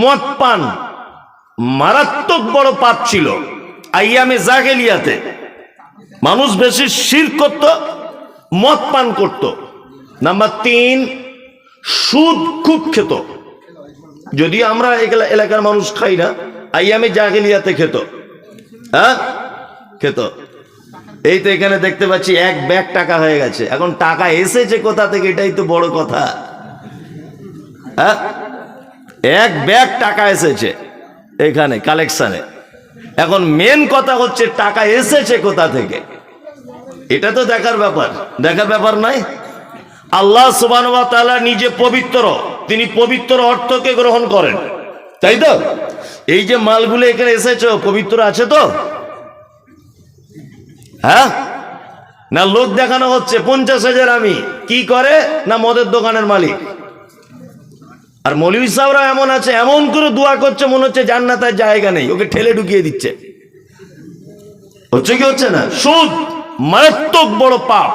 মদ পান মারাত্মক বড় পাপ ছিল। আইয়ামে জাহেলিয়াতে মানুষ বেশি শিরক করত, মদ পান করত। নাম্বার 3, সুদ খুব খেত। যদি আমরা এলাকার মানুষ খাই না, আইয়ামে জাহেলিয়াতে খেত। হ্যাঁ, খেত। এই তো এখানে দেখতে পাচ্ছি 1 ব্যাগ টাকা হয়ে গেছে। এখন টাকা এসেছে কোথা থেকে, এটাই তো বড় কথা। হ্যাঁ, 1 ব্যাগ টাকা এসেছে এখানে কালেকশনে। এখন মেন কথা হচ্ছে টাকা এসেছে কোথা থেকে, এটা তো দেখার ব্যাপার নাই। আল্লাহ সুবহানাহু ওয়া তাআলা নিজে পবিত্র, তিনি পবিত্র অর্থকে গ্রহণ করেন, তাই তো? এই যে মালগুলো এখানে এসেছে পবিত্র আছে তো? হ্যাঁ না লোক দেখানো হচ্ছে 50,000 আমি কি করে না মদের দোকানের মালিক। আর মৌলভী সাহেবরা এমন আছে, এমন করে দোয়া করছে মনে হচ্ছে জান্নাতের জায়গা নেই, ওকে ঠেলে ঢুকিয়ে দিচ্ছে। হচ্ছে কি হচ্ছে না? সুদ মারাত্মক বড় পাপ।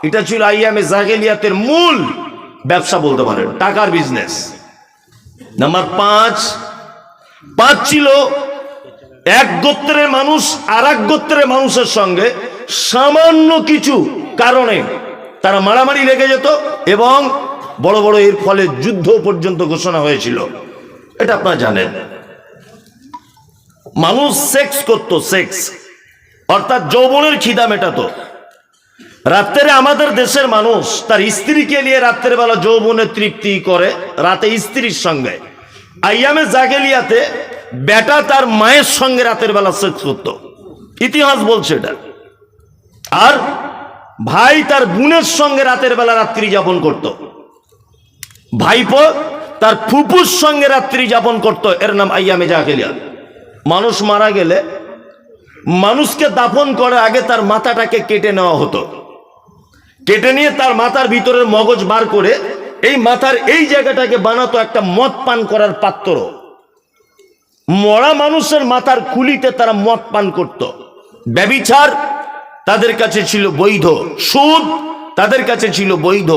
এটা ছিল আইয়ামে জাহেলিয়াতের মূল ব্যবসা বলতে পারেন, টাকার বিজনেস। নাম্বার 5 ছিল এক গোত্রের মানুষ আর এক গোত্রের মানুষের সঙ্গে সামান্য কিছু কারণে তারা মারামারি লেগে যেত এবং বড় বড় এর ফলে যুদ্ধ পর্যন্ত ঘোষণা হয়েছিল। এটা আপনারা জানেন। মানুষ সেক্স করত, সেক্স অর্থাৎ যৌবনের খিদা মেটাতো। রাত্রে আমাদের দেশের মানুষ তার স্ত্রীকে নিয়ে রাত্রের বেলা যৌবনের তৃপ্তি করে রাতে স্ত্রীর সঙ্গে। আইয়ামে জাহেলিয়াতে বেটা তার মায়ের সঙ্গে রাতের বেলা সেক্স করত, ইতিহাস বলছে এটা। আর ভাই তার বোনের সঙ্গে রাতের বেলা রাত্রি যাপন করত, ভাইপো তার ফুপুর সঙ্গে রাত্রি যাপন করত। এর নাম আইয়ামে জাহেলিয়াত। মানুষ মারা গেলে মানুষকে দাফন করার আগে তার মাথাটাকে কেটে নেওয়া হতো। কেটে নিয়ে তার মাথার ভিতরের মগজ বার করে এই মাথার এই জায়গাটাকে বানাতো একটা মদ পান করার পাত্র। মরা মানুষের মাথার খুলিতে তারা মদ পান করত। ব্যভিচার তাদের কাছে ছিল বৈধ, সুদ তাদের কাছে ছিল বৈধ।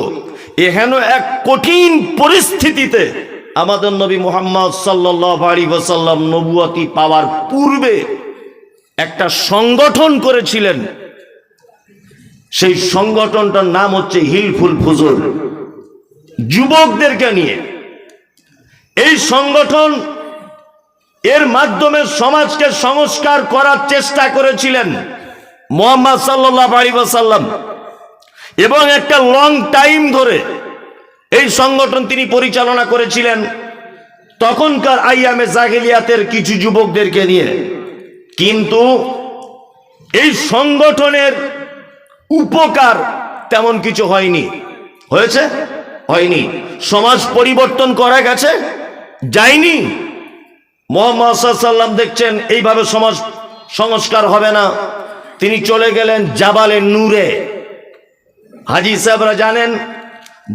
এহেন এক কঠিন পরিস্থিতিতে আমাদের নবী মুহাম্মদ সাল্লাল্লাহু আলাইহি ওয়াসাল্লাম নবুয়তি পাওয়ার পূর্বে একটা সংগঠন করেছিলেন। সেই সংগঠনটার নাম হচ্ছে হিলফুল ফুজুর, যুবকদেরকে নিয়ে। এই সংগঠন এর মাধ্যমে সমাজকে সংস্কার করার চেষ্টা করেছিলেন মুহাম্মদ সাল্লাল্লাহু আলাইহি ওয়াসাল্লাম, এবং একটা লং টাইম ধরে এই সংগঠন তিনি পরিচালনা করেছিলেন তখনকার আইয়ামে জাহেলিয়াতের কিছু যুবকদেরকে নিয়ে। কিন্তু এই সংগঠনের উপকার তেমন কিছু হয়নি। হয়েছে? হয়নি। সমাজ পরিবর্তন করা গেছে? যায়নি। মুহাম্মদ সাল্লাল্লাহু আলাইহি ওয়াসাল্লাম দেখছেন এইভাবে সমাজ সংস্কার হবে না, তিনি চলে গেলেন জাবালে নূরে। হাজী সাহেবরা জানেন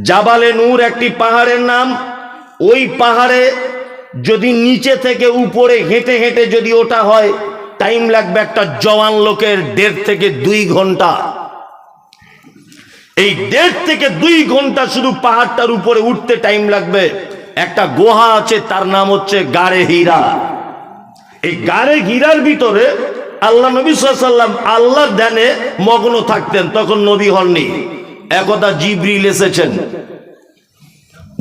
জাবালে নূর একটি পাহাড়ের নাম। ওই পাহাড়ে যদি নিচে থেকে উপরে হেঁটে হেঁটে যদি ওঠা হয় টাইম লাগবে একটা জওয়ান লোকের 1.5 থেকে 2 ঘন্টা। এই 1.5 থেকে 2 ঘন্টা শুধু পাহাড়টার উপরে উঠতে টাইম লাগবে। একটা গুহা আছে, তার নাম হচ্ছে গারে হীরা। এই গারে হীরার ভিতরে আল্লাহ নবী সাল্লাল্লাহু আলাইহি ওয়াসাল্লাম আল্লাহর ধ্যানে মগ্ন থাকতেন। তখন নবী হননি। একদা জিবরিল এসেছেন।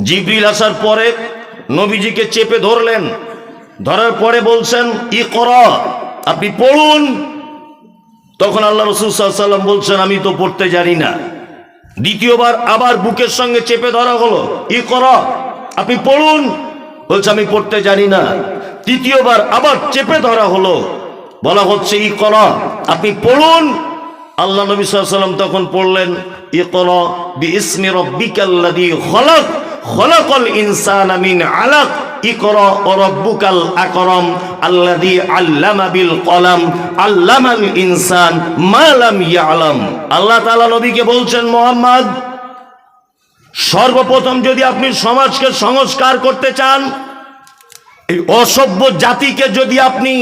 জিবরিল আসার পরে নবীজিকে চেপে ধরলেন। ধরার পরে বলছেন ইকরা, আপনি পড়ুন। তখন আল্লাহ রাসূল সাল্লাল্লাহু আলাইহি ওয়াসাল্লাম বলছেন আমি তো পড়তে জানি না। দ্বিতীয়বার আবার বুকের সঙ্গে চেপে ধরা হলো, ইকরা, আপনি পড়ুন। বলছে আমি পড়তে জানি না। তৃতীয়বার আবার চেপে ধরা হলো, বলা হচ্ছে ইকরা, আপনি পড়ুন। আল্লাহ নবী সাল্লাল্লাহু আলাইহি ওয়াসাল্লাম তখন পড়লেন ইকরা বিইসমি রাব্বিকাল্লাযী খলাক খলাকাল ইনসানা মিন আলাক ইকরা ওয়া রাব্বুকাল আকরাম আল্লাযী আল্লামা বিল কলাম আল্লামাল ইনসান মা লাম ইয়ালাম। আল্লাহ তাআলা নবীকে বলছেন মুহাম্মদ, সর্বপ্রথম যদি আপনি সমাজকে সংস্কার করতে চান, এই অসভ্য জাতিকে যদি আপনি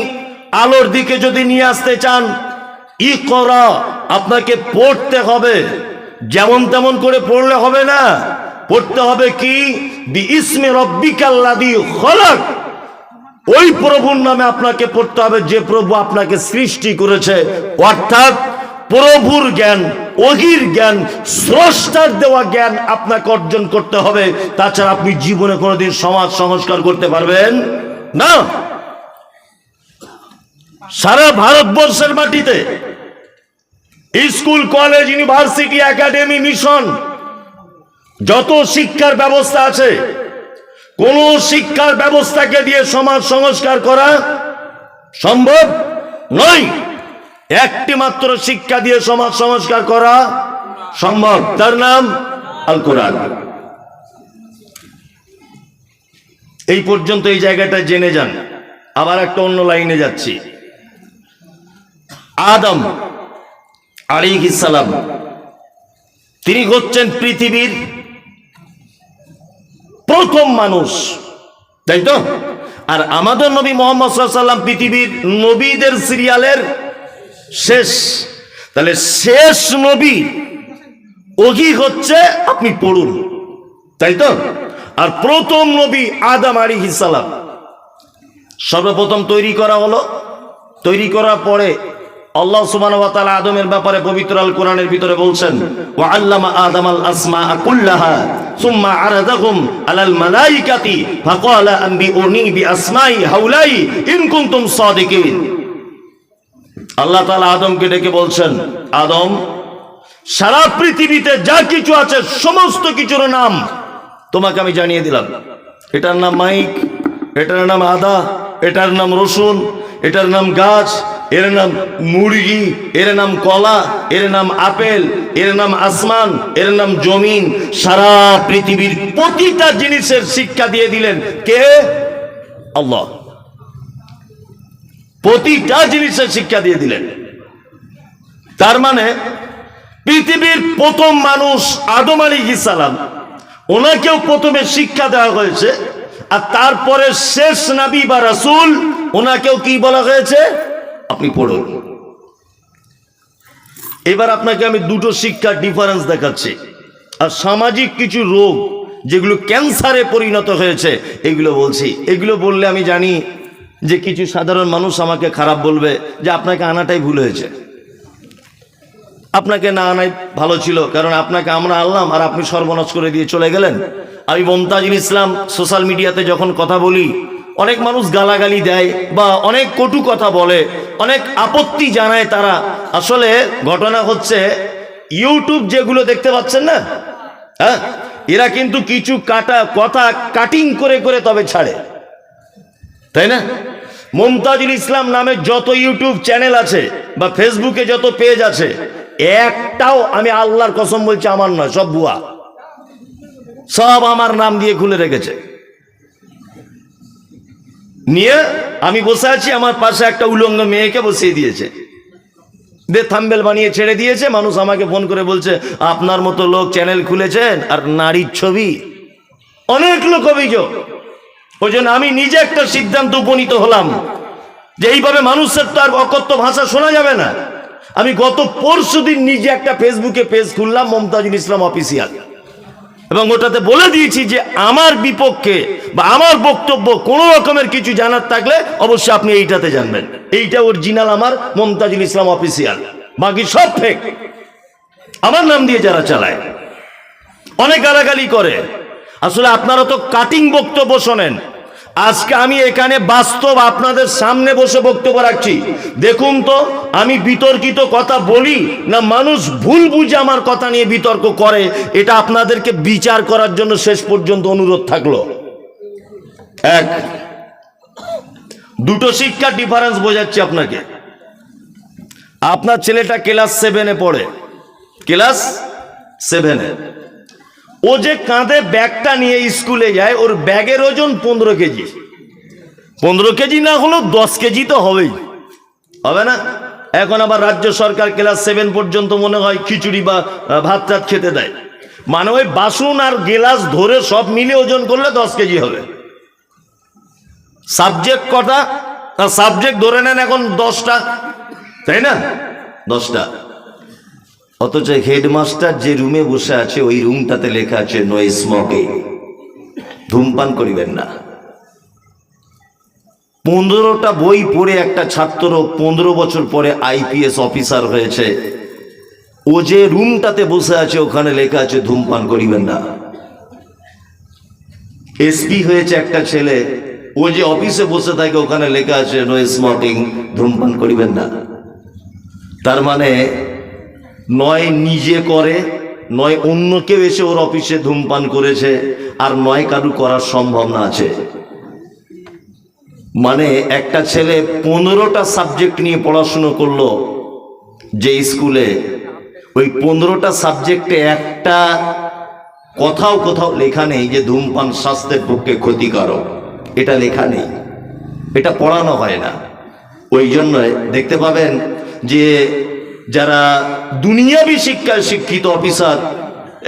আলোর দিকে যদি নিয়ে আসতে চান, ইকরা, আপনাকে পড়তে হবে। যেমন তেমন করে পড়লে হবে না, পড়তে হবে কি বিইসমি রাব্বিকাল্লাযী খলাক, ওই প্রভুর নামে আপনাকে পড়তে হবে যে প্রভু আপনাকে সৃষ্টি করেছে, অর্থাৎ প্রভুর জ্ঞান, ওহির জ্ঞান, স্রষ্টার দেওয়া জ্ঞান আপনাকে অর্জন করতে হবে। তাছাড়া আপনি জীবনে কোনোদিন সমাজ সংস্কার করতে পারবেন না। সারা ভারতবর্ষের মাটিতে school, college, university, academy, mission, যত শিক্ষার ব্যবস্থা আছে, কোন শিক্ষার ব্যবস্থাকে দিয়ে সমাজ সংস্কার করা সম্ভব নয়। একটি মাত্র শিক্ষা দিয়ে সমাজ সংস্কার করা সম্ভব, তার নাম আল কোরআন। এই পর্যন্ত এই জায়গাটা জেনে যান। আবার একটা অন্য লাইনে যাচ্ছি। আদম আলাইহিস সালাম, তিনি হচ্ছেন পৃথিবীর প্রথম মানুষ, তাই তো? আর আমাদের নবী মুহাম্মদ সাল্লাল্লাহু আলাইহি ওয়াসাল্লাম পৃথিবীর নবীদের সিরিয়ালের শেষ। তাহলে শেষ নবী ওহি হচ্ছে, আপনি পড়ুন, তাই তো? আর প্রথম নবী আদম আলাইহিস সালাম সর্বপ্রথম তৈরি করা হলো। তৈরি করার পরে আল্লাহ সুবহানাহু ওয়া তাআলা আদমের ব্যাপারে পবিত্র আল কোরআনের ভিতরে বলছেন, ওয়া আল্লামা আদামাল আসমাআ কুল্লাহা সুম্মা আরাদাহুম আলাল মালাইকাতি ফাকালা আনবিউনি বিআসমাই হাউলাই ইন কুনতুম সাদিকিন। আল্লাহ তাআলা আদমকে ডেকে বলছেন, আদম, সারা পৃথিবীতে যা কিছু আছে সমস্ত কিছুর নাম তোমাকে আমি জানিয়ে দিলাম। এটার নাম মাইক, এটার নাম আদা, এটার নাম রসুন, এটার নাম গাছ, এর নাম মুরগি, এর নাম কলা, এর নাম আপেল, এর নাম আসমান, এর নাম জমিন। সারা পৃথিবীর প্রতিটা জিনিসের শিক্ষা দিয়ে দিলেন কে? আল্লাহ। প্রতিটা জিনিসের শিক্ষা দিয়ে দিলেন। তার মানে পৃথিবীর প্রথম মানুষ আদম আলাইহিস সালাম, ওনাকেও প্রথমে শিক্ষা দেওয়া হয়েছে। আর তারপরে শেষ নবী বা রাসূল, ওনাকেও কি বলা হয়েছে? আপনি পড়ুন। এবার আপনাকে আমি দুটো শিক্ষার ডিফারেন্স দেখাচ্ছি। আর সামাজিক কিছু রোগ যেগুলো ক্যান্সারে পরিণত হয়েছে এগুলো বলছি। এগুলো বললে আমি জানি যে কিছু সাধারণ মানুষ আমাকে খারাপ বলবে যে আপনাকে আনাটাই ভুল হয়েছে, আপনাকে না আনাই ভালো ছিল, কারণ আপনাকে আমরা আনলাম আর আপনি সর্বনাশ করে দিয়ে চলে গেলেন। আমি মুমতাজুল ইসলাম সোশ্যাল মিডিয়াতে যখন কথা বলি, অনেক মানুষ গালাগালি দেয় বা অনেক কটু কথা বলে, অনেক আপত্তি জানায় তারা। আসলে ঘটনা হচ্ছে, ইউটিউব যেগুলো দেখতে পাচ্ছেন না, হ্যাঁ, এরা কিন্তু কিছু কথা কাটিং করে করে তবে ছাড়ে, তাই না? মুমতাজুল ইসলাম নামে যত ইউটিউব চ্যানেল আছে বা ফেসবুকে যত পেজ আছে, একটাও, আমি আল্লাহর কসম বলছি, আমার নয়, সব ভুয়া। সব আমার নাম দিয়ে খুলে রেখেছে। নিয়ে আমি বসে আছি, আমার পাশে একটা উলঙ্গ মেয়েকে বসিয়ে দিয়েছে, দিয়ে থাম্বেল বানিয়ে ছেড়ে দিয়েছে। মানুষ আমাকে ফোন করে বলছে, আপনার মতো লোক চ্যানেল খুলেছেন আর নারীর ছবি। অনেক লোক অভিযোগ। ওই জন্য আমি নিজে একটা সিদ্ধান্ত উপনীত হলাম যে এইভাবে মানুষের তো আর অকথ্য ভাষা শোনা যাবে না। আমি গত পরশুদিন নিজে একটা ফেসবুকে পেজ খুললাম, মুমতাজুল ইসলাম অফিসিয়াল, এবং ওটাতে বলে দিয়েছি যে আমার বিপক্ষে বা আমার বক্তব্য কোনো রকমের কিছু জানার থাকলে অবশ্যই আপনি এইটাতে জানবেন। এইটা অরিজিনাল আমার মুমতাজুল ইসলাম অফিসিয়াল, বাকি সব ফেক। আমার নাম দিয়ে যারা চালায়, অনেক গালাগালি করে। আসলে আপনারা তো কাটিং বক্তব্য শোনেন। আজকে আমি এখানে বাস্তব আপনাদের সামনে বসে বক্তব্য রাখছি। দেখুন তো আমি বিতর্কিত কথা বলি না মানুষ ভুল বুঝে আমার কথা নিয়ে বিতর্ক করে, এটা আপনাদেরকে বিচার করার জন্য শেষ পর্যন্ত অনুরোধ থাকলো। এক, দুটো শিক্ষার ডিফারেন্স বোঝাচ্ছি আপনাকে। আপনার ছেলেটা ক্লাস 7-এ পড়ে, ক্লাস 7-এ। ও যে কাঁধে ব্যাগটা নিয়ে স্কুলে যায়, ওর ব্যাগের ওজন 15 কেজি। 15 কেজি না হলেও 10 কেজি তো হবেই, হবে না? এখন আবার রাজ্য সরকার ক্লাস 7 পর্যন্ত মনে হয় খিচুড়ি বা ভাত টাত খেতে দেয়। মানে ওই বাসন আর গেলাস ধরে সব মিলে ওজন করলে 10 কেজি হবে। সাবজেক্ট কটা? সাবজেক্ট ধরে নেন এখন 10টা, তাই না? 10টা। অথচ হেডমাস্টার যে রুমে বসে আছে ওই রুমটাতে লেখা আছে নো স্মোকিং, ধূমপান করিবেন না। 15টা বই পড়ে একটা ছাত্র 15 বছর পরে আইপিএস অফিসার হয়েছে। ও যে রুমটাতে বসে আছে ওখানে লেখা আছে ধূমপান করিবেন না। এসপি হয়েছে একটা ছেলে, ও যে অফিসে বসে থাকে ওখানে লেখা আছে নো স্মোকিং, ধূমপান করিবেন না। তার মানে নয় নিজে করে, নয় অন্য কেউ এসে ওর অফিসে ধূমপান করেছে, আর নয় কারু করার সম্ভাবনা আছে। মানে একটা ছেলে 15টা সাবজেক্ট নিয়ে পড়াশুনো করলো যে স্কুলে, ওই 15টা সাবজেক্টে একটা কোথাও কোথাও লেখা নেই যে ধূমপান স্বাস্থ্যের পক্ষে ক্ষতিকারক, এটা লেখা নেই, এটা পড়ানো হয় না। ওই জন্য দেখতে পাবেন যে যারা দুনিয়াবি শিক্ষায় শিক্ষিত অফিসার,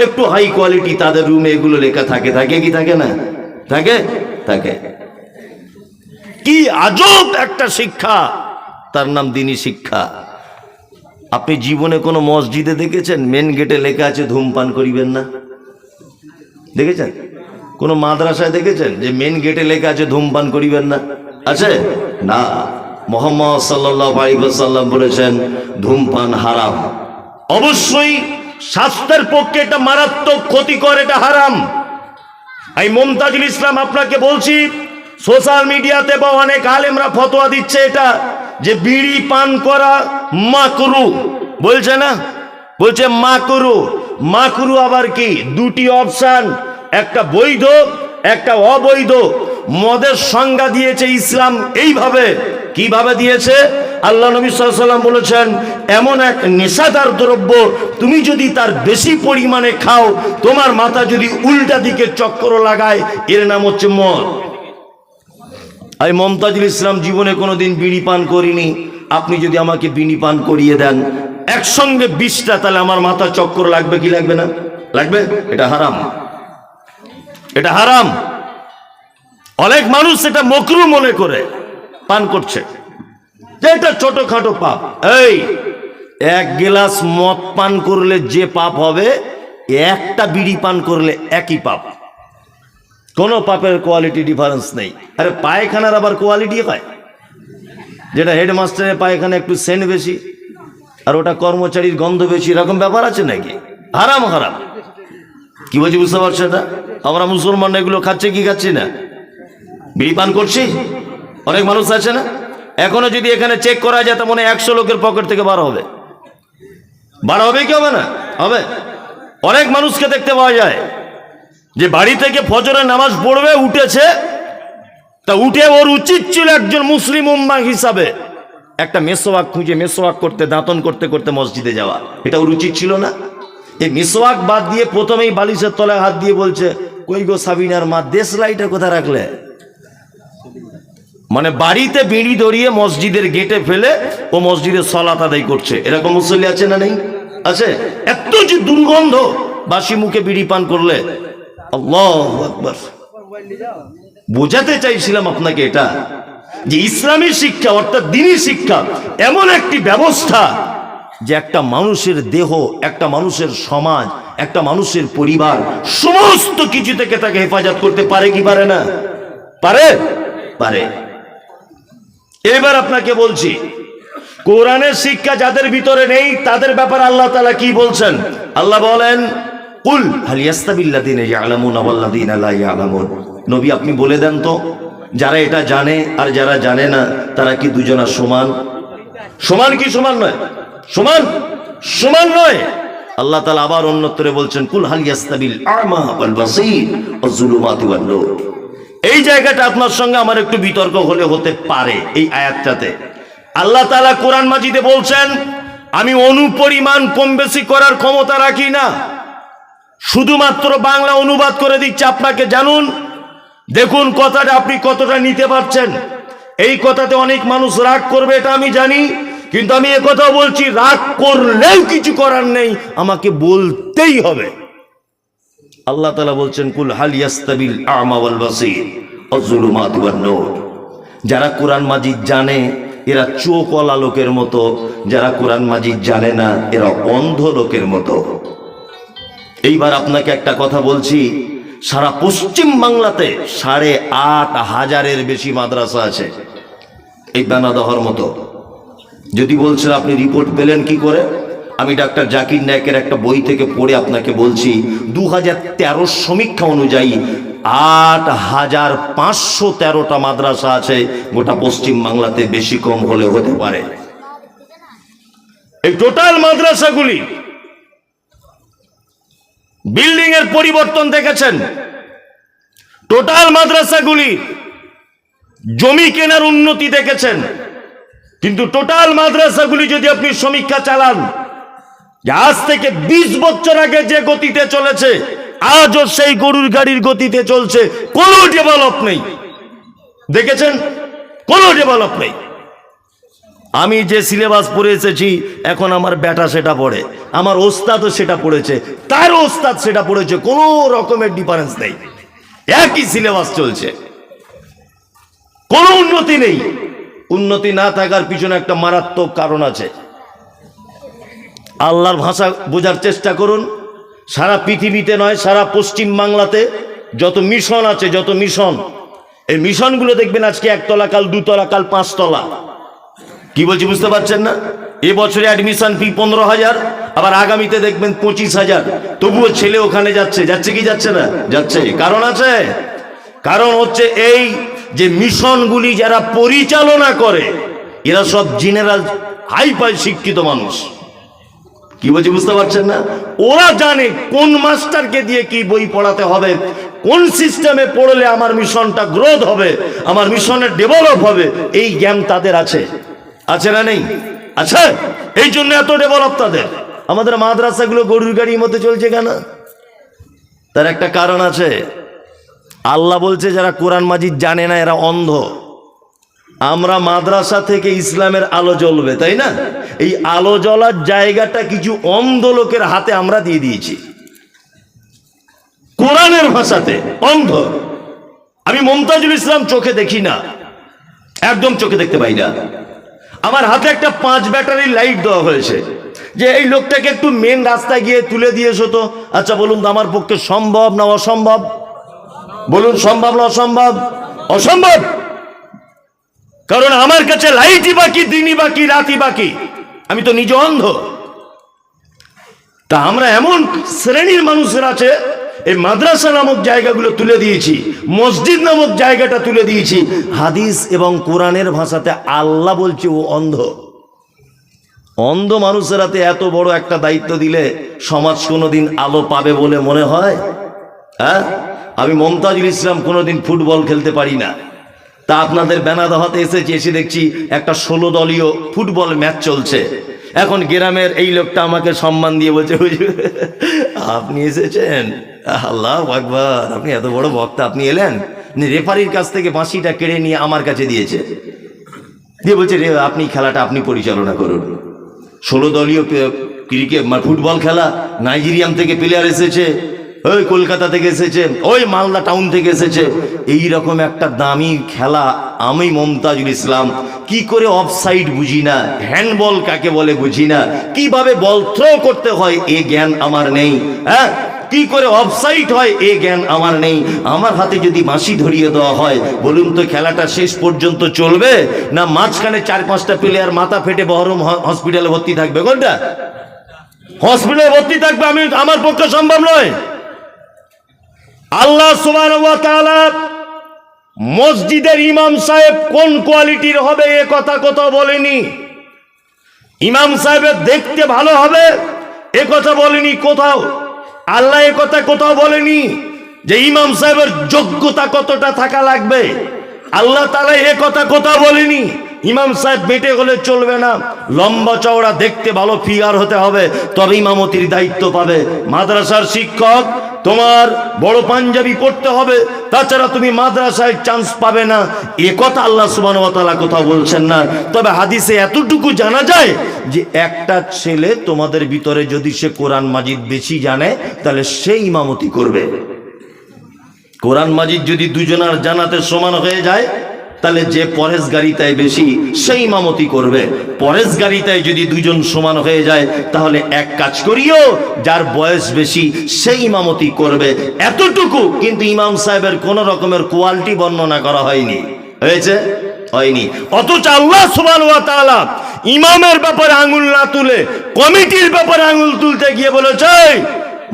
একটু হাই কোয়ালিটি, তাদের রুমে এগুলো লেখা থাকে। থাকে কি থাকে না? থাকে থাকে। কি আজব একটা শিক্ষা, তার নাম দ্বীনি শিক্ষা। আপনি জীবনে কোনো মসজিদে দেখেছেন মেন গেটে লেখা আছে ধূমপান করিবেন না? দেখেছেন? কোনো মাদ্রাসায় দেখেছেন যে মেন গেটে লেখা আছে ধূমপান করিবেন না? আছে না। মুহাম্মদ সাল্লাল্লাহু আলাইহি ওয়াসাল্লাম বলেছেন ধূমপান হারাম। অবশ্যই স্বাস্থ্যের পক্ষে এটা মারাত্মক ক্ষতিকর, এটা হারাম। এই মুমতাজুল ইসলাম আপনাকে বলছি, সোশ্যাল মিডিয়াতে বা অনেক আলেমরা ফতোয়া দিচ্ছে এটা যে বিড়ি পান করা মাকরু, বলছে না? বলছে মাকরু। মাকরু আবার কি? দুটি অপশন, একটা বৈধ একটা অবৈধ। মদের সংজ্ঞা দিয়েছে ইসলাম এইভাবে। কিভাবে দিয়েছে? আল্লাহ নবী সাল্লাল্লাহু আলাইহি ওয়াসাল্লাম বলেছেন এমন এক নেশাদার দ্রব্য, তুমি যদি তার বেশি পরিমাণে খাও, তোমার মাথা যদি উল্টা দিকে চক্কর লাগায়, এর নাম হচ্ছে মদ। আমি মুমতাজুল ইসলাম জীবনে কোনোদিন বিড়ি পান করিনি। আপনি যদি আমাকে বিড়ি পান করিয়ে দেন একসঙ্গে 20টা, তাহলে আমার মাথা চক্কর লাগবে কি লাগবে না? লাগবে। এটা হারাম, এটা হারাম। অনেক মানুষ এটা মকরু মনে করে পান করছে, এটা ছোটখাটো পাপ। এই এক গ্লাস মদ পান করলে যে পাপ হবে, একটা বিড়ি পান করলে একই পাপ। কোনো পাপের কোয়ালিটি ডিফারেন্স নেই। আরে পায়খানার আবার কোয়ালিটি হয়, যেটা হেডমাস্টারের পায়খানা একটু সেন্ট বেশি আর ওটা কর্মচারীর গন্ধ বেশি, এরকম ব্যাপার আছে নাকি? হারাম হারাম। কি বলছি বুঝতে পারছো না? আমরা মুসলমান এগুলো খাচ্ছে কি খাচ্ছি না? বিড়ি পান করছি। অনেক মানুষ আছে না, এখনো যদি এখানে চেক করা যায় তো মনে 100 লোকের পকেট থেকে বার হবে। বার হবে কি হবে না? হবে। অনেক মানুষকে দেখতে পাওয়া যায় যে বাড়ি থেকে ফজরের নামাজ পড়বে, উঠেছে, তা উঠে ওর উচিত ছিল একজন মুসলিম উম্মাহ হিসাবে একটা মেসওয়াক খুঁজে মেসওয়াক করতে, দাঁতন করতে করতে মসজিদে যাওয়া। এটা ওর উচিত ছিল না? এই মেসওয়াক বাদ দিয়ে প্রথমেই বালিশের তলায় হাত দিয়ে বলছে কই গো সাবিনার মা, দেশ লাইটার কোথায় রাখলে? মানে বাড়িতে বিড়ি ধরিয়ে মসজিদের গেটে ফেলে ও মসজিদের সালাত আদায় করছে। এরকম মুসল্লি আছে না? নেই? আছে। এত যে দুর্গন্ধ বাসি মুখে বিড়ি পান করলে। আল্লাহু আকবার। বোঝাতে চাইছিলাম আপনাকে এটা যে ইসলামী শিক্ষা অর্থাৎ দ্বীনি শিক্ষা এমন একটি ব্যবস্থা যে একটা মানুষের দেহ, একটা মানুষের সমাজ, একটা মানুষের পরিবার সমস্ত কিছু থেকে তাকে হেফাজত করতে পারে কি পারে না? পারে, পারে। এবার আপনাকে বলছি, কোরআনের শিক্ষা যাদের ভিতরে নেই তাদের ব্যাপারে আল্লাহ তাআলা কি বলছেন? আল্লাহ বলেন কুল হাল ইয়াস্তাবিল্লাযীনা ইয়ালামুনা ওয়াল্লাযীনা লা ইয়ালামুন। নবী আপনি বলে দেন তো, যারা এটা জানে আর যারা জানে না তারা কি দুজনা সমান? সমান কি সমান নয়? সমান, সমান নয়। আল্লাহ তাআলা আবার অন্যত্রে বলছেন কুল হাল ইয়াস্তাবিল আ'মা ওয়াল বাসীর ওয়াজ যুলুমাতু ওয়ান নূর। এই জায়গাটা আপনার সঙ্গে আমার একটু বিতর্ক হলে হতে পারে। এই আয়াতটাতে আল্লাহ তাআলা কোরআন মাজিদে বলছেন আমি অনুপরিমাণ কম বেশি করার ক্ষমতা রাখি না, শুধুমাত্র বাংলা অনুবাদ করে দিচ্ছে আপনাকে। জানুন, দেখুন কথাটা আপনি কতটা নিতে পারছেন। এই কথাতে অনেক মানুষ রাগ করবে এটা আমি জানি, কিন্তু আমি একথাও বলছি রাগ করলেও কিছু করার নেই, আমাকে বলতেই হবে। আল্লাহ তাআলা বলছেন কুল হাল ইয়াস্তাবিল আ'মা ওয়াল বাসীর ওয়াজ যুলুমাতু ওয়ান নূর। যারা কোরআন মাজিদ জানে এরা চোখওয়ালা লোকের মতো, যারা কোরআন মাজিদ জানে না এরা অন্ধ লোকের মতো। এইবার আপনাকে একটা কথা বলছি, সারা পশ্চিম বাংলাতে 8,500-এর বেশি মাদ্রাসা আছে। এই বেনাদা হওয়ার মতো। যদি বলছেন আপনি রিপোর্ট পেলেন কি করে, আমি ডাক্তার জাকির নায়েকের একটা বই থেকে পড়ে আপনাকে বলছি। 2013 সমীক্ষা অনুযায়ী 8,513টা মাদ্রাসা আছে গোটা পশ্চিম বাংলাতে, বেশি কম হলে হতে পারে। এই টোটাল মাদ্রাসাগুলি বিল্ডিং এর পরিবর্তন দেখেছেন, টোটাল মাদ্রাসাগুলি জমি কেনার উন্নতি দেখেছেন, কিন্তু টোটাল মাদ্রাসাগুলি যদি আপনি সমীক্ষা চালান, আজ থেকে 20 বছর আগে যে গতিতে চলেছে আজও সেই গরুর গাড়ির গতিতে চলছে, কোনো ডেভেলপ নেই। দেখেছেন, কোনো ডেভেলপ নেই। আমি যে সিলেবাস পড়ে এসেছি এখন আমার বেটা সেটা পড়ে, আমার ওস্তাদও সেটা পড়েছে, তার ওস্তাদ সেটা পড়েছে, কোনো রকমের ডিফারেন্স নেই, একই সিলেবাস চলছে, কোনো উন্নতি নেই। উন্নতি না থাকার পিছনে একটা মারাত্মক কারণ আছে। আল্লাহর ভাষা বোঝার চেষ্টা করুন। সারা পৃথিবীতে নয়, সারা পশ্চিম বাংলাতে যত মিশন আছে, যত মিশন, এই মিশনগুলো দেখবেন আজকে 1 তলা, কাল 2 তলা, কাল 5 তলা। কি বলছি বুঝতে পারছেন না? এবছরে অ্যাডমিশন ফি 15,000, আবার আগামীতে দেখবেন 25,000। তবুও ছেলে ওখানে যাচ্ছে, যাচ্ছে কি যাচ্ছে না? যাচ্ছে। কারণ আছে, কারণ হচ্ছে এই যে মিশনগুলি যারা পরিচালনা করে এরা সব জেনারেল হাইফাই শিক্ষিত মানুষ। কি বলছি বুঝতে পারছেন না? ওরা জানে কোন মাস্টারকে দিয়ে কি বই পড়াতে হবে, কোন সিস্টেমে পড়লে আমার মিশনটা গ্রোথ হবে, আমার মিশনের ডেভেলপ হবে, এই জ্ঞান তাদের আছে। আছে না নেই? আছে। এই জন্য এত ডেভেলপ তাদের। আমাদের মাদ্রাসাগুলো গরুর গাড়ির মতো চলছে কেন? তার একটা কারণ আছে। আল্লাহ বলছে যারা কোরআন মাজিদ জানে না এরা অন্ধ। আমরা মাদ্রাসা থেকে ইসলামের আলো জ্বলবে, তাই না? এই আলো জ্বলার জায়গাটা কিছু অন্ধ লোকের হাতে আমরা দিয়ে দিয়েছি, কোরআনের ভাষাতে। অন্ধ। আমি মমতাজুল ইসলাম চোখে দেখি না, একদম চোখে দেখতে পাই না। আমার হাতে একটা 5 ব্যাটারির লাইট দেওয়া হয়েছে, যে এই লোকটাকে একটু মেন রাস্তায় গিয়ে তুলে দিয়েছো তো। আচ্ছা বলুন তো আমার পক্ষে সম্ভব না অসম্ভব? বলুন সম্ভব না অসম্ভব? অসম্ভব। কারণ আমার কাছে লাইটই বাকি, দিনই বাকি, রাতই বাকি, আমি তো নিজে অন্ধ। তা আমরা এমন শ্রেণীর মানুষের আছে, এই মাদ্রাসা নামক জায়গাগুলো তুলে দিয়েছি, মসজিদ নামক জায়গাটা তুলে দিয়েছি। হাদিস এবং কোরআনের ভাষাতে আল্লাহ বলছে ও অন্ধ। অন্ধ মানুষের হাতে এত বড় একটা দায়িত্ব দিলে সমাজ কোনোদিন আলো পাবে বলে মনে হয়? হ্যাঁ, আমি মমতাজুল ইসলাম কোনোদিন ফুটবল খেলতে পারি না, তা আপনাদের বেনাদহাতে এসেছি, এসে দেখছি একটা 16 দলীয় ফুটবল ম্যাচ চলছে। এখন গ্রামের এই লোকটা আমাকে সম্মান দিয়ে বলছে আপনি এসেছেন, আল্লাহু আকবার, আপনি এত বড় বক্তা, আপনি এলেন। রেফারির কাছ থেকে বাঁশিটা কেড়ে নিয়ে আমার কাছে দিয়েছে, দিয়ে বলছে রে আপনি খেলাটা আপনি পরিচালনা করুন। 16 দলীয় ক্রিকেট ফুটবল খেলা, নাইজেরিয়ান থেকে প্লেয়ার এসেছে, ওই কলকাতা থেকে এসেছে, ওই মালদা টাউন থেকে এসেছে। এই রকম একটা দামি খেলা আমি মমতাজুল ইসলাম কি করে অফসাইড বুঝি না, হ্যান্ডবল কাকে বলে বুঝি না, কিভাবে বল থ্রো করতে হয় এ জ্ঞান আমার নেই। হ্যাঁ, কি করে অফসাইড হয় এ জ্ঞান আমার নেই। আমার হাতে যদি বাঁশি ধরিয়ে দেওয়া হয়, বলুন তো খেলাটা শেষ পর্যন্ত চলবে না মাঝখানে 4-5টা প্লেয়ার মাথা ফেটে বহরম হসপিটালে ভর্তি থাকবে? কোনটা? হসপিটালে ভর্তি থাকবে। আমি আমার পক্ষে সম্ভব নয়। আল্লাহ সুবহানাহু ওয়া তাআলা মসজিদের ইমাম সাহেব কোন কোয়ালিটির হবে এ কথা কোথাও বলেনি। ইমাম সাহেবের দেখতে ভালো হবে এ কথা বলেনি কোথাও। আল্লাহ এ কথা কোথাও বলেনি যে ইমাম সাহেবের যোগ্যতা কতটা থাকা লাগবে। আল্লাহ তাআলা এ কথা কোথাও বলেনি। ইমাম সাহেব বেটে হলে চলবে না, লম্বা চওড়া দেখতে ভালো ফিগার হতে হবে, তবে ইমামতির দায়িত্ব পাবে। মাদ্রাসার শিক্ষক তোমার বড় পাঞ্জাবি পড়তে হবে, তাছাড়া তুমি মাদ্রাসায় চান্স পাবে না, এ কথা আল্লাহ সুবহানাহু ওয়া তাআলা কোথাও বলছেন না। তবে হাদিসে এতটুকু জানা যায় যে একটা ছেলে তোমাদের ভিতরে যদি সে কোরআন মাজিদ বেশি জানে তাহলে সে ইমামতি করবে। কোরআন মাজিদ যদি দুজনার জানাতে সমান হয়ে যায় তাহলে যে পরেশগারিতায় বেশি সেই ইমামতি করবে। পরেশগারিতায় যদি দুজন সমান হয়ে যায় তাহলে এক কাজ করিও, যার বয়স বেশি সেই ইমামতি করবে। এতটুকু। কিন্তু ইমাম সাহেবের কোন রকমের কোয়ালিটি বর্ণনা করা হয়নি। হয়েছে? হয়নি। অথচ আল্লাহ সুবহানাহু ওয়া তাআলা ইমামের ব্যাপারে আঙুল না তুলে কমিটির ব্যাপারে আঙুল তুলতে গিয়ে বলেছে,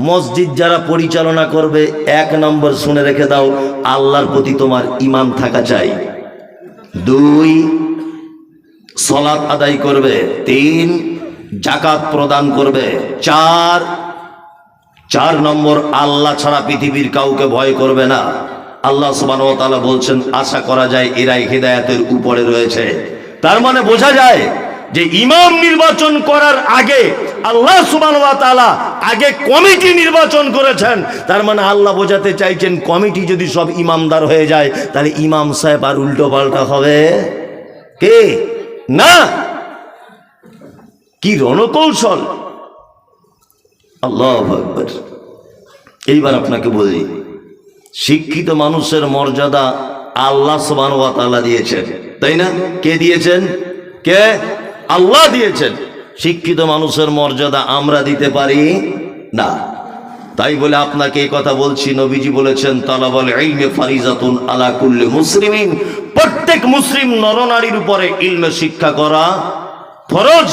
মসজিদ যারা পরিচালনা করবে, 1 নম্বর শুনে রেখে দাও, আল্লাহর প্রতি তোমার ঈমান থাকা চাই। 2, সালাত আদায় করবে। 3, যাকাত প্রদান করবে। 4 নম্বর, আল্লাহ ছাড়া পৃথিবীর কাউকে ভয় করবে না। আল্লাহ সুবহানাহু ওয়া তাআলা বলছেন, আশা করা যায় এরাই হিদায়াতের উপরে রয়েছে। তার মানে বোঝা যায় যে ইমাম নির্বাচন করার আগে আল্লাহ সুবহানাহু ওয়া তাআলা আগে কমিটি নির্বাচন করেছেন। তার মানে আল্লাহ বোঝাতে চাইছেন, কমিটি যদি সব ইমামদার হয়ে যায় তাহলে ইমাম সাহেব আর উল্টো পাল্টা হবে কে? না। কি রণকৌশল! আল্লাহু আকবার। এইবার আপনাকে বলি, শিক্ষিত মানুষের মর্যাদা আল্লাহ সুবহানাহু ওয়া তাআলা দিয়েছেন, তাই না? কে দিয়েছেন? কে? আল্লাহ দিয়েছেন। শিক্ষিত মানুষের মর্যাদা আমরা দিতে পারি না। তাই বলে আপনাকে এই কথা বলছি, নবীজি বলেছেন, তালাবুল ইলমি ফারিজাতুন আলা কুল্লি মুসলিমিন, প্রত্যেক মুসলিম নরনারীর উপরে ইলমে শিক্ষা করা ফরজ।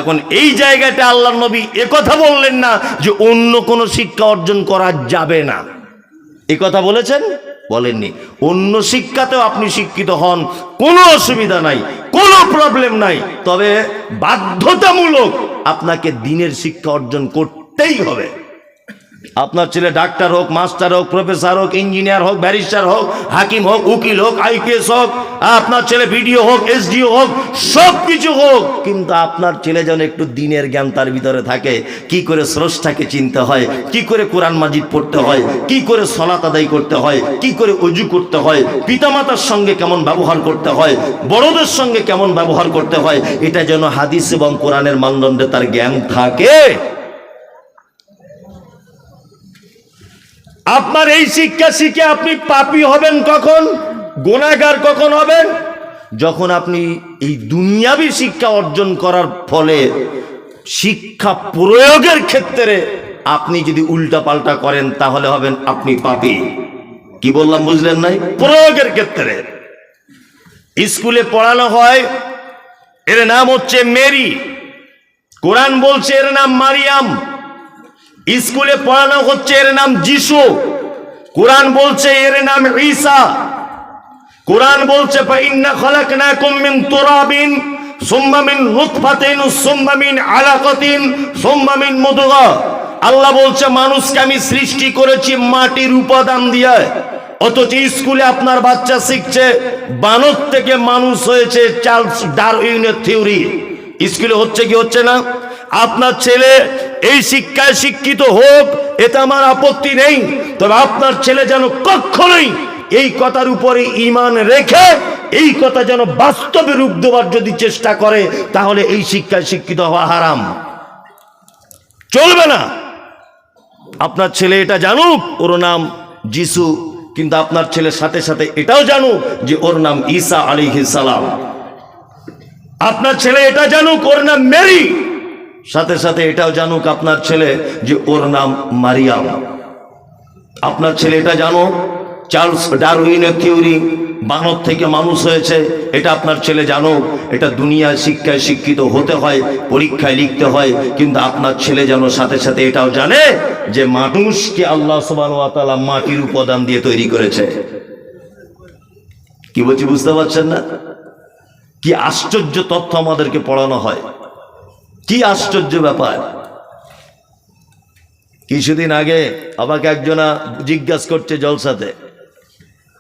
এখন এই জায়গাটা আল্লাহর নবী একথা বললেন না যে অন্য কোনো শিক্ষা অর্জন করা যাবে না, এ কথা বলেছেন? বলেননি। অন্য শিক্ষাতেও আপনি শিক্ষিত হন, কোনো অসুবিধা নাই, কোনো প্রবলেম নাই, তবে বাধ্যতামূলক আপনাকে দ্বীনের শিক্ষা অর্জন করতেই হবে। আপনার ছেলে ডাক্তার হোক, মাস্টার হোক, প্রফেসর হোক, ইঞ্জিনিয়ার হোক, ব্যারিস্টার হোক, হাকিম হোক, উকিল হোক, আইপিএস হোক, আপনার ছেলে বিডিও হোক, এসডিও হোক, সব কিছু হোক, কিন্তু আপনার ছেলে যেন একটু দ্বীনের জ্ঞান তার ভিতরে থাকে। কি করে স্রষ্টাকে চিনতে হয়, কি করে কোরআন মাজিদ পড়তে হয়, কি করে সালাত আদায় করতে হয়, কি করে ওযু করতে হয়, পিতামাতার সঙ্গে কেমন ব্যবহার করতে হয়, বড়দের সঙ্গে কেমন ব্যবহার করতে হয়, এটা যেন হাদিস এবং কোরআনের মানদণ্ডে তার জ্ঞান থাকে। আপনার এই শিক্ষা শিখে আপনি পাপী হবেন কখন, গুনাহগার কখন হবেন? যখন আপনি এই দুনিয়াবী শিক্ষা অর্জন করার ফলে শিক্ষা প্রয়োগের ক্ষেত্রে আপনি যদি উল্টা পাল্টা করেন, তাহলে হবেন আপনি পাপী। কি বললাম বুঝলেন নাই? প্রয়োগের ক্ষেত্রে স্কুলে পড়ানো হয়, এর নাম হচ্ছে মেরি, কোরআন বলছে এর নাম মারিয়াম। স্কুলে পড়ানো হচ্ছে এর নাম যিশু, কোরআন বলছে এর নাম ঈসা। কোরআন বলছে ফাইন্না খালাকনাকুম মিন তুরাবিন সুম্মা মিন নুতফাতিন সুম্মা মিন আলাকাতিন সুম্মা মিন মুদগা। আল্লাহ বলছে মানুষকে আমি সৃষ্টি করেছি মাটির উপাদান দিয়ে। অথচ স্কুলে আপনার বাচ্চা শিখছে বানর থেকে মানুষ হয়েছে, চার্লস ডারউইনের থিওরি। স্কুলে হচ্ছে কি হচ্ছে না? আপনার ছেলে এই শিক্ষায় শিক্ষিত হোক, এতে আমার আপত্তি নেই, তবে আপনার ছেলে যেন কখনোই এই কথার উপরে ঈমান রেখে এই কথা যেন বাস্তবে রূপ দেওয়ার যদি চেষ্টা করে, তাহলে এই শিক্ষায় শিক্ষিত হওয়া হারাম, চলবে না। আপনার ছেলে এটা জানুক ওর নাম যিশু, কিন্তু আপনার ছেলের সাথে সাথে এটাও জানুক যে ওর নাম ঈসা আলাইহিস সালাম। আপনার ছেলে এটা জানুক ওর নাম মেরি, সাথে সাথে এটাও জানুক আপনার ছেলে যে ওর নাম মারিয়াম। আপনার ছেলে এটা জানো চার্লস ডারউইনের থিওরি, বানর থেকে মানুষ হয়েছে, এটা আপনার ছেলে জানো। এটা দুনিয়ার শিক্ষায় শিক্ষিত হতে হয়, পরীক্ষায় লিখতে হয়, কিন্তু আপনার ছেলে যেন সাথে সাথে এটাও জানে যে মানুষকে আল্লাহ সুবহানাহু ওয়া তাআলা মাটির উপাদান দিয়ে তৈরি করেছে। কি বলছি বুঝতে পারছেন না? কি আশ্চর্য তথ্য আমাদেরকে পড়ানো হয়, কি আশ্চর্য ব্যাপার। কিছুদিন আগে আমাকে একজনা জিজ্ঞাসা করছে জলসাতে,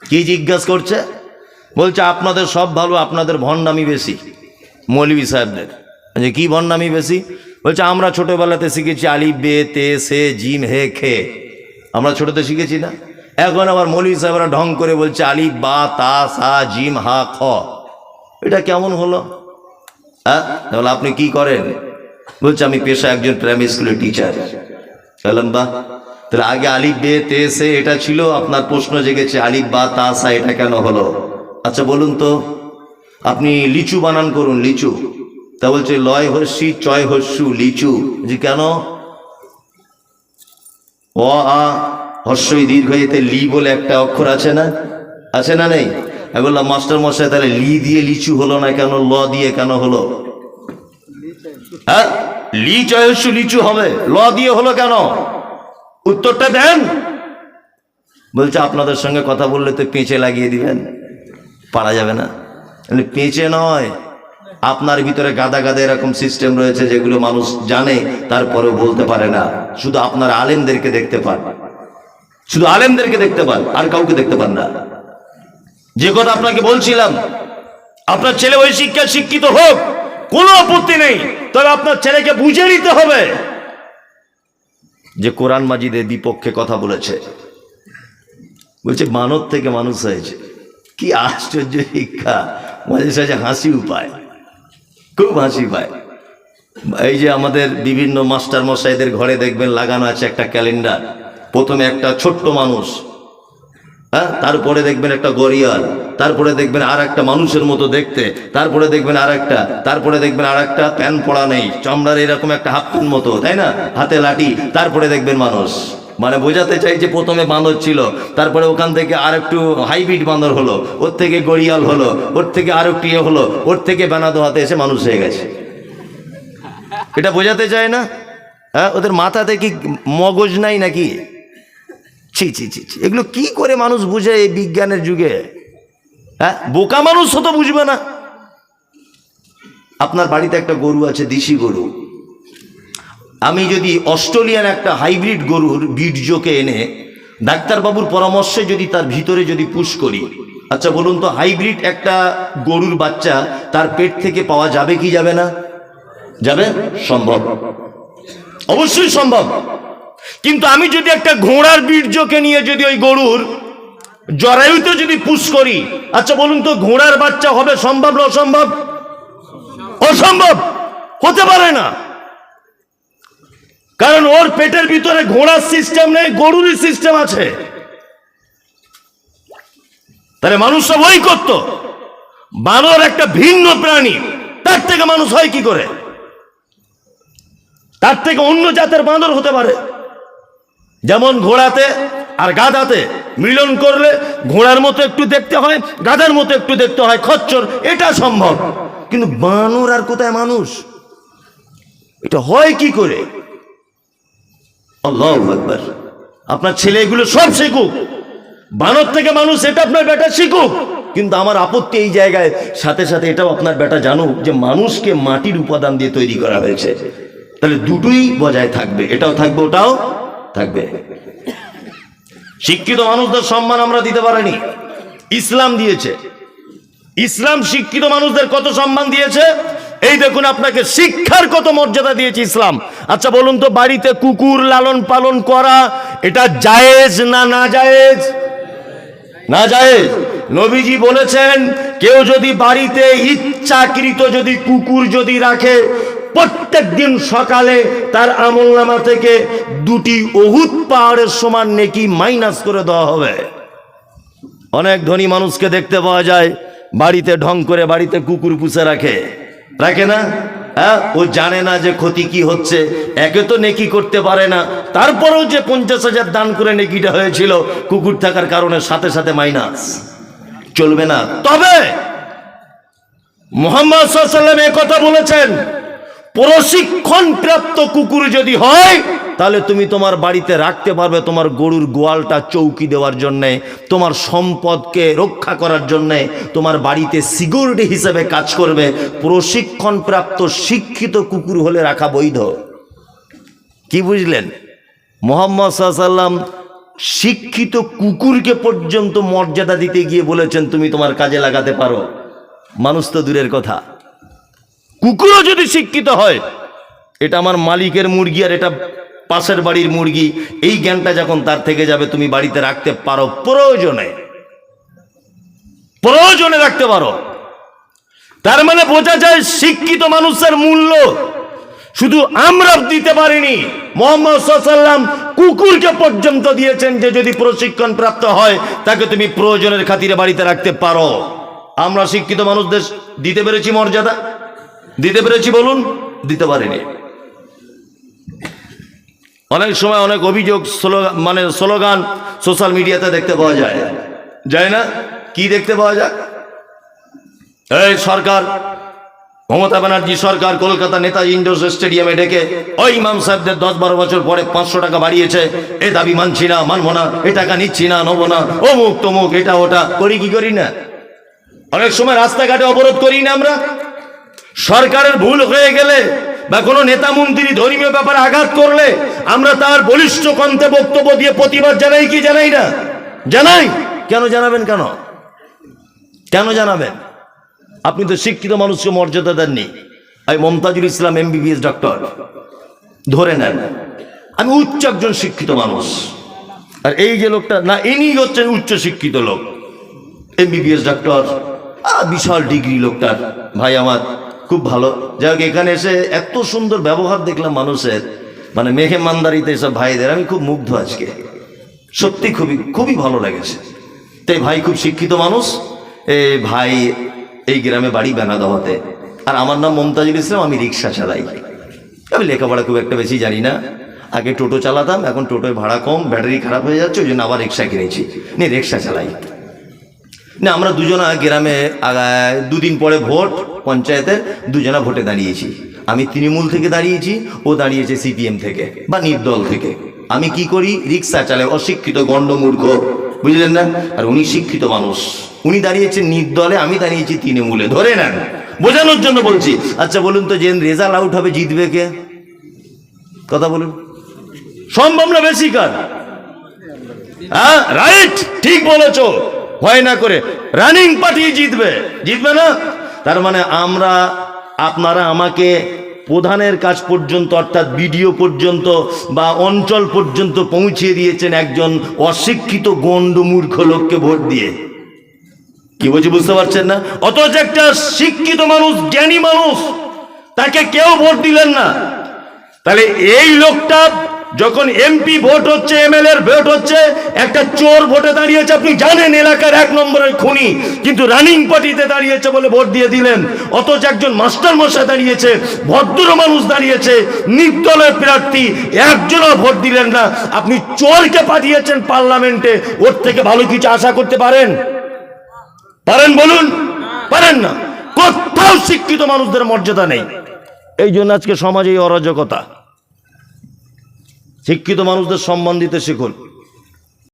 কি জিজ্ঞাসা করছে? বলছে আপনাদের সব ভালো, আপনাদের ভণ্ডামি বেশি মৌলভী সাহেবদের। যে কি ভণ্ডামি বেশি? বলছে আমরা ছোটবেলাতে শিখেছি আলিফ বে তে সে জিম হে খে, আমরা ছোটতে শিখেছি না? এখন আবার মৌলভী সাহেবরা ঢং করে বলছে আলিফ বা তা সা জিম হা খ। এটা কেমন হলো? হ্যাঁ, তাহলে আপনি কি করেন? বলছে আমি পেশা একজন প্রাইমারি স্কুলের টিচার। বললাম বাহ, তাহলে আগে আলিফ বে তে সে এটা ছিল, আপনার প্রশ্ন জেগেছে আলিফ বা তা সা এটা কেন হলো? আচ্ছা বলুন তো, আপনি লিচু বানান করুন, লিচু। তা বলছে লয় হস্যি চয় হস্যু লিচু। যে কেন? অ আ হস্যই দীর্ঘ এতে লি বলে একটা অক্ষর আছে না, আছে না নেই? আমি বললাম মাস্টার মশাই তাহলে লি দিয়ে লিচু হলো না কেন, ল দিয়ে কেন হলো? হ্যাঁ, লি চয়সু লিচু হবে, ল দিয়ে হলো কেন? উত্তরটা দেন। বলছে আপনাদের সঙ্গে কথা বললে তো পেঁচে লাগিয়ে দিবেন, পারা যাবে না। পেঁচে নয়, আপনার ভিতরে গাদা গাদা এরকম সিস্টেম রয়েছে যেগুলো মানুষ জানে তারপরেও বলতে পারে না। শুধু আপনার আলেমদেরকে দেখতে পান, শুধু আলেমদেরকে দেখতে পান, আর কাউকে দেখতে পান না। যে কথা আপনাকে বলছিলাম, আপনার ছেলে ওই শিক্ষা শিক্ষিত হোক, কোনো আপত্তি নেই, তবে আপনার ছেলেকে বুঝে নিতে হবে যে কোরআন মাজিদের বিপক্ষে কথা বলেছে। বলছে মানব থেকে মানুষ হয়েছে, কি আশ্চর্য শিক্ষা! মাঝে সাঝে হাসি পায়, খুব হাসি পায়। এই যে আমাদের বিভিন্ন মাস্টার মশাইদের ঘরে দেখবেন লাগানো আছে একটা ক্যালেন্ডার, প্রথমে একটা ছোট্ট মানুষ, হ্যাঁ, তারপরে দেখবেন একটা গড়িয়াল, তারপরে দেখবেন আর একটা মানুষের মতো দেখতে, তারপরে দেখবেন আর একটা, তারপরে দেখবেন আর একটা প্যান পড়া নেই, চামড়ার এরকম একটা হাফ প্যান মতো, তাই না, হাতে লাঠি, তারপরে দেখবেন মানুষ। মানে বোঝাতে চাই যে প্রথমে বাঁদর ছিল, তারপরে ওখান থেকে আর একটু হাইব্রিড বাঁদর হলো, ওর থেকে গড়িয়াল হলো, ওর থেকে আর একটু ইয়ে হলো, ওর থেকে বেনাদো হাতে এসে মানুষ হয়ে গেছে। এটা বোঝাতে চায় না? হ্যাঁ, ওদের মাথাতে কি মগজ নাই নাকি? ছি ছি ছি ছি, এগুলো কি করে মানুষ বুঝে এই বিজ্ঞানের যুগে? হ্যাঁ, বোকা মানুষ তো বুঝবে না। আপনার বাড়িতে একটা গরু আছে, দেশি গরু। আমি যদি অস্ট্রেলিয়ান একটা হাইব্রিড গরুর বীর্যকে এনে ডাক্তারবাবুর পরামর্শে যদি তার ভিতরে যদি পুশ করি, আচ্ছা বলুন তো, হাইব্রিড একটা গরুর বাচ্চা তার পেট থেকে পাওয়া যাবে কি যাবে না? যাবে, সম্ভব, অবশ্যই সম্ভব। কিন্তু আমি যদি একটা ঘোড়ার বীর্যকে নিয়ে যদি ওই গরুর জরায়ুতে যদি পুশ করি, আচ্ছা বলুন তো, ঘোড়ার বাচ্চা হবে সম্ভব না অসম্ভব? অসম্ভব, হতে পারে না। কারণ ওর পেটের ভিতরে ঘোড়ার সিস্টেম নেই, গরুরই সিস্টেম আছে। তাহলে মানুষ সব ওই করত। বানর একটা ভিন্ন প্রাণী, তার থেকে মানুষ হয় কি করে? তার থেকে অন্য জাতের বাঁদর হতে পারে। যেমন ঘোড়াতে আর গাধাতে মিলন করলে ঘোড়ার মতো একটু দেখতে হয়, গাধার মতো একটু দেখতে হয়, খচ্চর, এটা সম্ভব। কিন্তু বানর আর কোথায় মানুষ? এটা হয় কি করে? আল্লাহু আকবার। আপনার ছেলে এগুলো সব শিখুক, বানর থেকে মানুষ, এটা আপনার বেটা শিখুক। কিন্তু আমার আপত্তি এই জায়গায়, সাথে সাথে এটাও আপনার বেটা জানুক যে মানুষকে মাটির উপাদান দিয়ে তৈরি করা হয়েছে। তাহলে দুটোই বজায় থাকবে, এটাও থাকবে ওটাও থাকবে। শিক্ষিত মানুষদের সম্মান আমরা দিতে পারিনি, ইসলাম দিয়েছে। ইসলাম শিক্ষিত মানুষদের কত সম্মান দিয়েছে, এই দেখুন। আপনাকে শিক্ষার কত মর্যাদা দিয়েছে ইসলাম। আচ্ছা বলুন তো, বাড়িতে কুকুর লালন পালন করা এটা জায়েজ না না জায়েজ? না জায়েজ। নবীজি বলেছেন, কেউ যদি বাড়িতে ইচ্ছাকৃত যদি কুকুর যদি রাখে, প্রত্যেক দিন সকালে তার আমলনামা থেকে 2টি উহুদ পাহাড়ের সমান নেকি মাইনাস করে দেওয়া হবে। অনেক ধনী মানুষকে দেখতে পাওয়া যায় বাড়িতে ঢং করে বাড়িতে কুকুর পুষে রাখে, রাখে না? হ্যাঁ, ও জানে না যে ক্ষতি কি হচ্ছে, একে তো নেকি করতে পারে না, তারপরেও যে 50,000 দান করে নেকিটা হয়েছিল, কুকুর থাকার কারণে সাথে সাথে মাইনাস। চলবে না। তবে মুহাম্মদ সাল্লাল্লাহু আলাইহি ওয়াসাল্লাম এই কথা বলেছেন, প্রশিক্ষণ প্রাপ্ত কুকুর যদি হয় তাহলে তুমি তোমার বাড়িতে রাখতে পারবে, তোমার গরুর গোয়ালটা চৌকি দেওয়ার জন্যে, তোমার সম্পদকে রক্ষা করার জন্যে, তোমার বাড়িতে সিকিউরিটি হিসেবে কাজ করবে। প্রশিক্ষণ প্রাপ্ত শিক্ষিত কুকুর হলে রাখা বৈধ। কি বুঝলেন? মুহাম্মদ সাল্লাল্লাহু আলাইহি ওয়াসাল্লাম শিক্ষিত কুকুরকে পর্যন্ত মর্যাদা দিতে গিয়ে বলেছেন তুমি তোমার কাজে লাগাতে পারো। মানুষ তো দূরের কথা, কুকুরও যদি শিক্ষিত হয়, এটা আমার মালিকের মুরগি আর এটা পাশের বাড়ির মুরগি, এই জ্ঞানটা যখন তার থেকে যাবে, তুমি বাড়িতে রাখতে পারো, প্রয়োজনে প্রয়োজনে রাখতে পারো। তার মানে বোঝা যায় শিক্ষিত মানুষের মূল্য শুধু আমরা দিতে পারিনি, মুহাম্মদ সাল্লাল্লাহু আলাইহি ওয়াসাল্লাম কুকুরকে পর্যন্ত দিয়েছেন যে যদি প্রশিক্ষণ প্রাপ্ত হয় তাকে তুমি প্রয়োজনের খাতিরে বাড়িতে রাখতে পারো। আমরা শিক্ষিত মানুষদের দিতে পেরেছি মর্যাদা? দিতে পেরেছি বলুন? দিতে পারিনি। অনেক সময় অনেক অভিযোগ, স্লোগান সোশ্যাল মিডিয়াতে দেখতে পাওয়া যায়, যায় না? কি দেখতে পাওয়া যায়? এই সরকার, মমতা ব্যানার্জি সরকার কলকাতা নেতাজি ইন্ডোর স্টেডিয়ামে ডেকে ওই ইমাম সাহেবদের 10-12 বছর পরে 500 টাকা বাড়িয়েছে, এ দাবি মানছি না, মানবো না, এ টাকা নিচ্ছি না, নেবো না, অমুক তমুক, এটা ওটা করি কি করি না? অনেক সময় রাস্তাঘাটে অবরোধ করি না আমরা? সরকারের ভুল হয়ে গেলে বা কোনো নেতা মন্ত্রী ধর্মীয় ব্যাপারে আঘাত করলে আমরা তার বলিষ্ঠ কণ্ঠে বক্তব্য দিয়ে প্রতিবাদ জানাই কি জানাই না? জানাই। কেন জানাবেন? কেন কেন জানাবেন? আপনি তো শিক্ষিত মানুষকে মর্যাদা দেননি। আমি মমতাজুল ইসলাম MBBS ডক্টর ধরে নেন, আমি উচ্চ একজন শিক্ষিত মানুষ, আর এই যে লোকটা না, ইনি হচ্ছেন উচ্চ শিক্ষিত লোক, MBBS ডক্টর, বিশাল ডিগ্রি লোকটার। ভাই আমার খুব ভালো, যাই হোক এখানে এসে এত সুন্দর ব্যবহার দেখলাম মানুষের, মানে মেহমানদারিতে এসব ভাইদের, আমি খুব মুগ্ধ আজকে, সত্যি খুবই খুবই ভালো লেগেছে। তাই ভাই খুব শিক্ষিত মানুষ, ভাই এই গ্রামে বাড়ি বেনাদাওয়াতে, আর আমার নাম মমতাজুল ইসলাম, আমি রিক্সা চালাই। আমি লেখাপড়া খুব একটা বেশি জানি না, আগে টোটো চালাতাম, এখন টোটোয় ভাড়া কম, ব্যাটারি খারাপ হয়ে যাচ্ছে, ওই জন্য আবার রিক্সা কিনেছি, নিয়ে রিক্সা চালাই। না, আমরা দুজনা গ্রামে 2 দিন পরে ভোট, পঞ্চায়েতের দুজনা ভোটে দাঁড়িয়েছি। আমি তৃণমূল থেকে দাঁড়িয়েছি, ও দাঁড়িয়েছে CPM থেকে বা নির্দল থেকে। আমি কি করি? রিক্সা চালাই, অশিক্ষিত গণ্ডমূর্খ, বুঝলেন না? আর উনি শিক্ষিত মানুষ, উনি দাঁড়িয়েছেন নির্দলে, আমি দাঁড়িয়েছি তৃণমূলে, ধরে নেন, বোঝানোর জন্য বলছি। আচ্ছা বলুন তো, যে রেজাল্ট আউট হবে জিতবে কে? কথা বলুন, সম্ভব না বেশি কার? হ্যাঁ, রাইট, ঠিক বলেছো, ভয় না করে রানিং পার্টি জিতবে, জিতবে না? তার মানে আমরা, আপনারা আমাকে প্রধানের কাজ পর্যন্ত, অর্থাৎ বিডিও পর্যন্ত বা অঞ্চল পর্যন্ত পৌঁছিয়ে দিয়েছেন একজন অশিক্ষিত গণ্ডমূর্খ লোককে ভোট দিয়ে। কি বলছি বুঝতে পারছেন না? অথচ একটা শিক্ষিত মানুষ, জ্ঞানী মানুষ, তাকে কেউ ভোট দিলেন না। তাহলে এই লোকটা যখন MP ভোট হচ্ছে, MLA ভোট হচ্ছে, একটা চোর ভোটে দাঁড়িয়েছে, আপনি জানেন এলাকার 1 নম্বরের খুনি, কিন্তু রানিং পার্টিতে দাঁড়িয়েছে বলে ভোট দিয়ে দিলেন। অথচ একজন মাস্টার মশাই দাঁড়িয়েছে, ভদ্র মানুষ দাঁড়িয়েছে, নির্দলের প্রার্থী, একজনও ভোট দিলেন না। আপনি চোরকে পাঠিয়েছেন পার্লামেন্টে, ওর থেকে ভালো কিছু আশা করতে পারেন? পারেন বলুন? পারেন না। কোথাও শিক্ষিত মানুষদের মর্যাদা নেই, এই জন্য আজকে সমাজে এই অরাজকতা। শিক্ষিত মানুষদের সম্মান দিতে শিখুন।